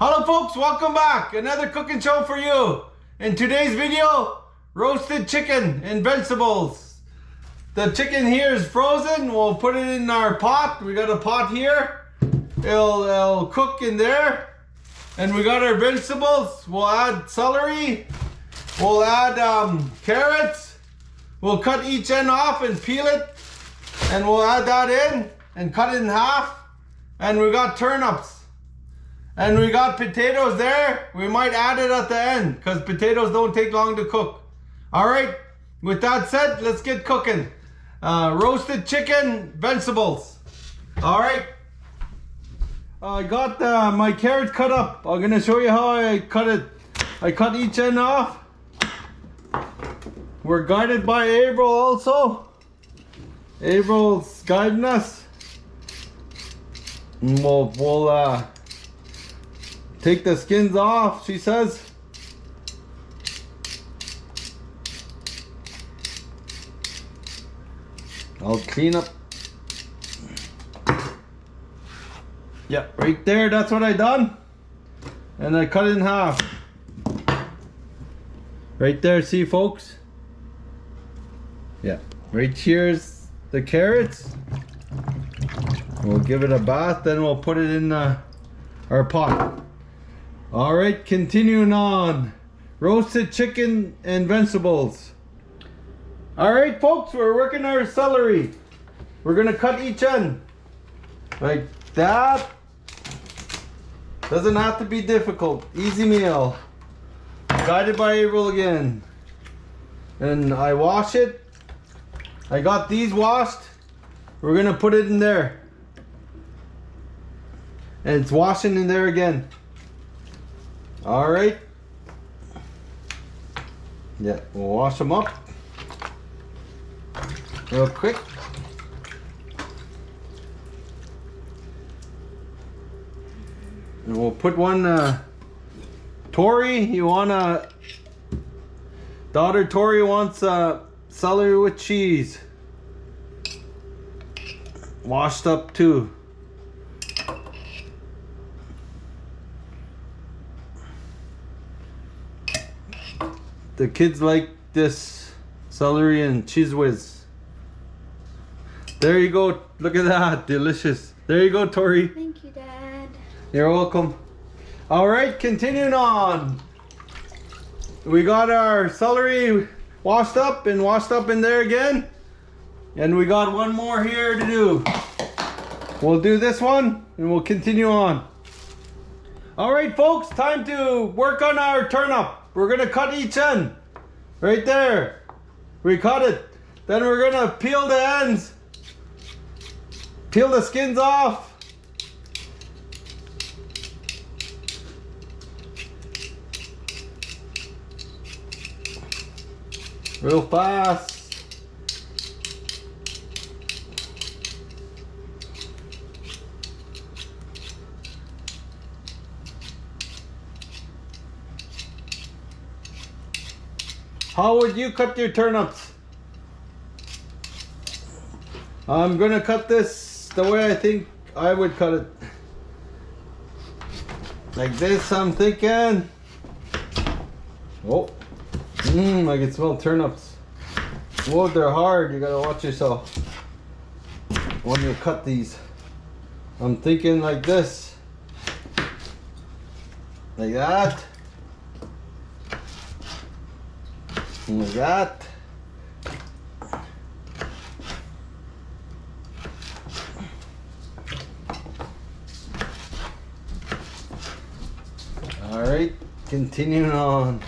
Hello folks, welcome back. Another cooking show for you. In today's video, roasted chicken and vegetables. The chicken here is frozen. We'll put it in our pot. We got a pot here. It'll cook in there. And we got our vegetables. We'll add celery. We'll add carrots. We'll cut each end off and peel it. And we'll add that in and cut it in half. And we got turnips. And we got potatoes there. We might add it at the end because potatoes don't take long to cook. All right, with that said, let's get cooking. Roasted chicken, vegetables. All right. I got my carrot cut up. I'm gonna show you how I cut it. I cut each end off. We're guided by April also. April's guiding us. And we'll take the skins off, she says. I'll clean up. Yeah, right there, that's what I done. And I cut it in half. Right there, see folks? Yeah, right here's the carrots. We'll give it a bath, then we'll put it in our pot. All right, continuing on. Roasted chicken and vegetables. All right, folks, we're working our celery. We're gonna cut each end like that. Doesn't have to be difficult. Easy meal. Guided by April again. And I wash it. I got these washed. We're gonna put it in there. And it's washing in there again. All right. Yeah, we'll wash them up real quick. And we'll put one, Tori, you wanna, daughter Tori wants celery with cheese. Washed up too. The kids like this celery and cheese whiz. There you go. Look at that. Delicious. There you go, Tori. Thank you, Dad. You're welcome. All right, continuing on. We got our celery washed up and washed up in there again. And we got one more here to do. We'll do this one and we'll continue on. All right, folks, time to work on our turnip. We're gonna cut each end. Right there. We cut it. Then we're gonna peel the ends. Peel the skins off. Real fast. How would you cut your turnips? I'm gonna cut this the way I think I would cut it. Like this, I'm thinking. Oh, I can smell turnips. Whoa, they're hard. You gotta watch yourself when you cut these. I'm thinking like this. Like that. Like that. All right, continuing on.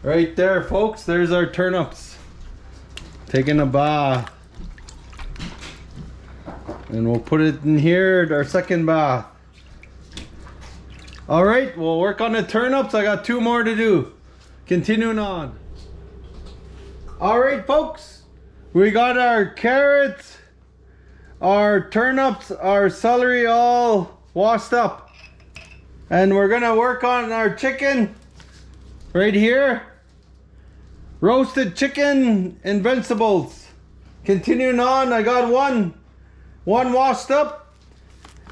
Right there, folks, there's our turnips. Taking a bath. And we'll put it in here, our second bath. All right, we'll work on the turnips. I got two more to do. Continuing on. All right, folks, we got our carrots, our turnips, our celery all washed up. And we're gonna work on our chicken right here. Roasted chicken and vegetables. Continuing on, I got one washed up.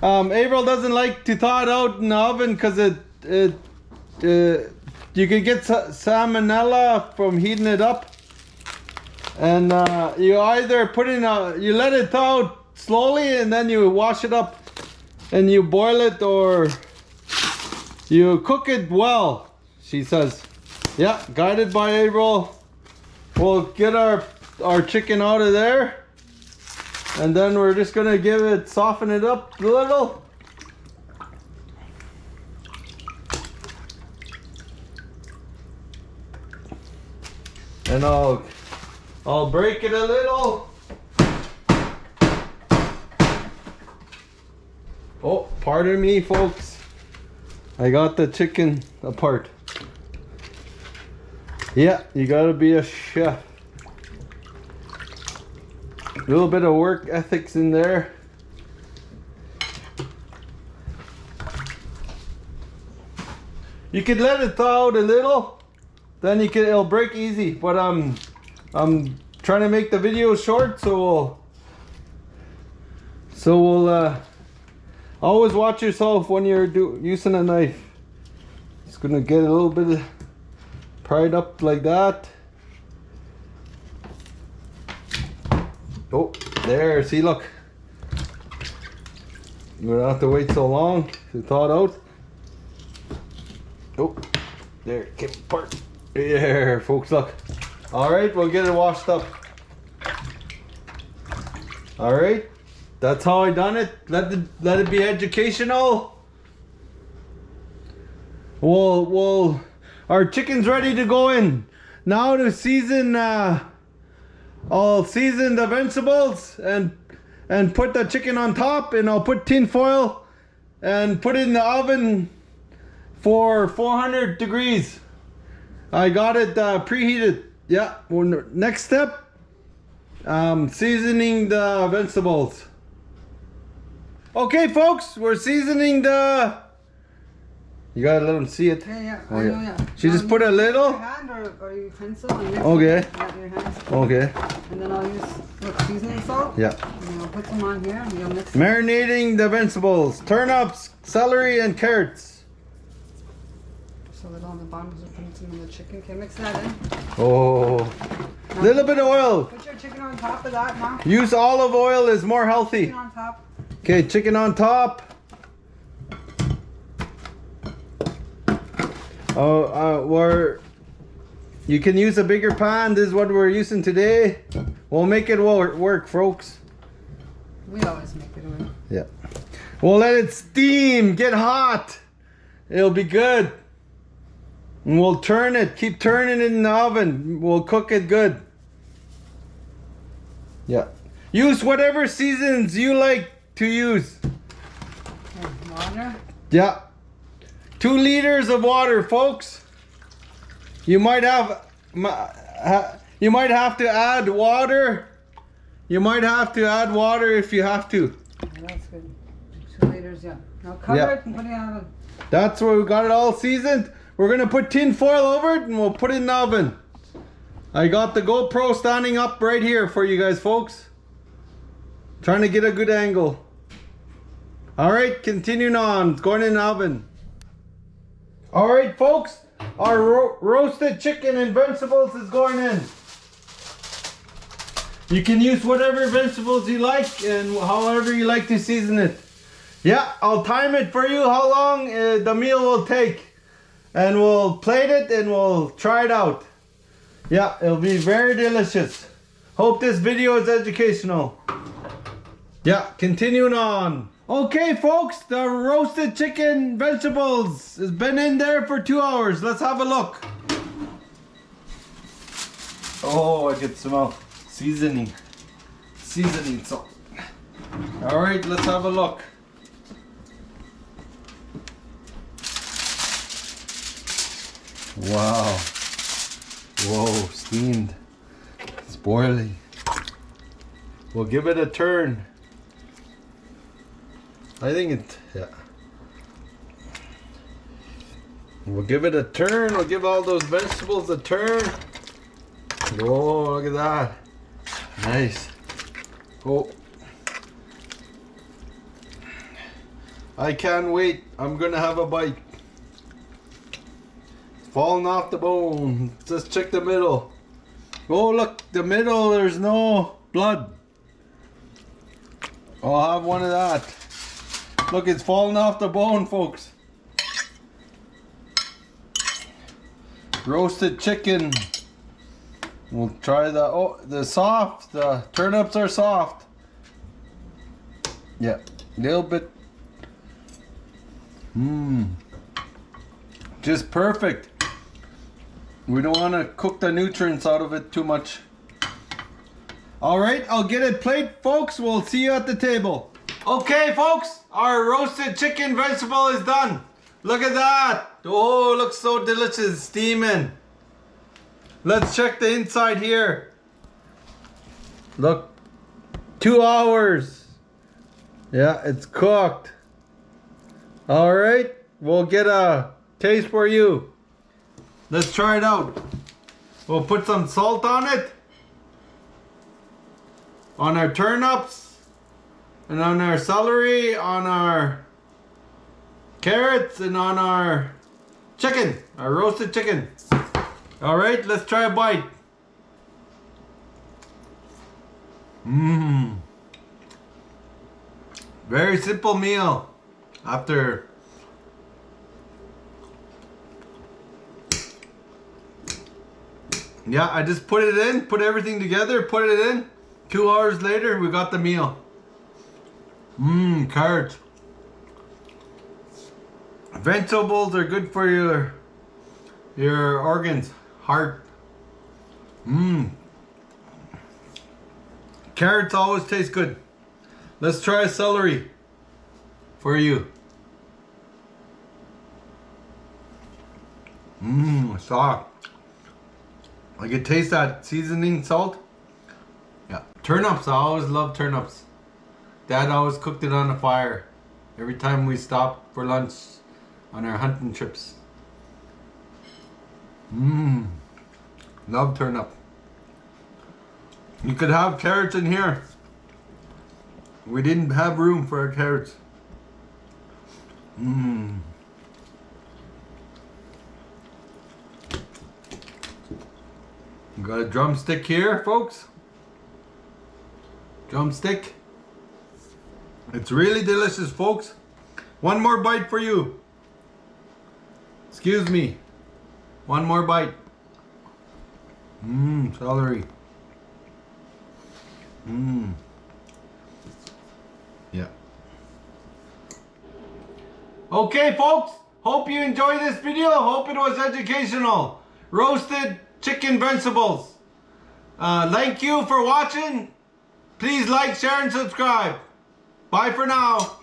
April doesn't like to thaw it out in the oven because you could get salmonella from heating it up. And you either put in you let it thaw out slowly and then you wash it up and you boil it, or you cook it well, she says. Yeah, guided by April. We'll get our chicken out of there, and then we're just gonna soften it up a little. And I'll break it a little. Oh, pardon me, folks. I got the chicken apart. Yeah, you gotta be a chef. A little bit of work ethics in there. You could let it thaw out a little, then it'll break easy. But I'm trying to make the video short, so we'll always watch yourself when you're using a knife. It's gonna get a little bit pried up like that. Oh, there, see, look. You don't have to wait so long to thaw it out. Oh, there, came apart. There, folks, look. All right, we'll get it washed up. All right, that's how I done it. Let it be educational. Well, our chicken's ready to go in. Now to season, I'll season the vegetables and put the chicken on top, and I'll put tin foil and put it in the oven for 400 degrees. I got it preheated. Yeah, well, next step, seasoning the vegetables. Okay, folks, we're seasoning the... You gotta let them see it. Yeah. Oh, yeah. Yeah. She just put a little. Your hand or your pencil. And mix Okay. it with your hands. Okay. And then I'll use seasoning salt. Yeah. And I'll put some on here and you'll mix it. Marinating the vegetables, turnips, celery, and carrots. So that on the bottom is putting some of the chicken. Okay, mix that in. Oh, a little bit of oil. Put your chicken on top of that now. Use olive oil, is more healthy. Chicken on top. Okay, chicken on top. You can use a bigger pan. This is what we're using today. We'll make it work, folks. We always make it work. Yeah. We'll let it steam, get hot. It'll be good. And we'll turn it, keep turning it in the oven. We'll cook it good. Yeah. Use whatever seasons you like to use. Okay, water. Yeah. 2 liters of water, folks. You might have to add water. You might have to add water if you have to. Okay, that's good. 2 liters, yeah. Now cover it and put it in the oven. That's where we got it all seasoned. We're gonna put tin foil over it and we'll put it in the oven. I got the GoPro standing up right here for you guys, folks. Trying to get a good angle. All right, continuing on. It's going in the oven. All right, folks. Our roasted chicken and vegetables is going in. You can use whatever vegetables you like and however you like to season it. Yeah, I'll time it for you how long the meal will take. And we'll plate it and we'll try it out. Yeah, it'll be very delicious. Hope this video is educational. Yeah, continuing on. Okay, folks, the roasted chicken vegetables has been in there for 2 hours. Let's have a look. Oh, I can smell seasoning salt. All right, let's have a look. Wow. Whoa, steamed. It's boiling. We'll give it a turn. I think yeah. We'll give it a turn. We'll give all those vegetables a turn. Whoa, look at that. Nice. Oh. I can't wait. I'm gonna have a bite. It's falling off the bone. Just check the middle. Oh look, the middle, there's no blood. I'll have one of that. Look, it's falling off the bone, folks. Roasted chicken. We'll try the, oh, the turnips are soft. Yeah, a little bit. Just perfect. We don't want to cook the nutrients out of it too much. All right, I'll get it plate, folks. We'll see you at the table. Okay, folks, our roasted chicken vegetable is done. Look at that. Oh, it looks so delicious, steaming. Let's check the inside here. Look, 2 hours. Yeah, it's cooked. All right, we'll get a taste for you. Let's try it out. We'll put some salt on it. On our turnips. And on our celery. On our carrots. And on our chicken. Our roasted chicken. All right, let's try a bite. Very simple meal. After yeah, I just put it in, put everything together, put it in. 2 hours later, we got the meal. Carrots. Vegetables are good for your organs, heart. Carrots always taste good. Let's try celery for you. Soft. I can taste that seasoning salt. Yeah. Turnips, I always love turnips. Dad always cooked it on the fire every time we stopped for lunch on our hunting trips. Love turnip. You could have carrots in here. We didn't have room for our carrots. Got a drumstick here, folks. Drumstick. It's really delicious, folks. One more bite for you. Excuse me. One more bite. Celery. Yeah. Okay, folks. Hope you enjoyed this video. Hope it was educational. Roasted chicken vegetables. Thank you for watching. Please like, share, and subscribe. Bye for now.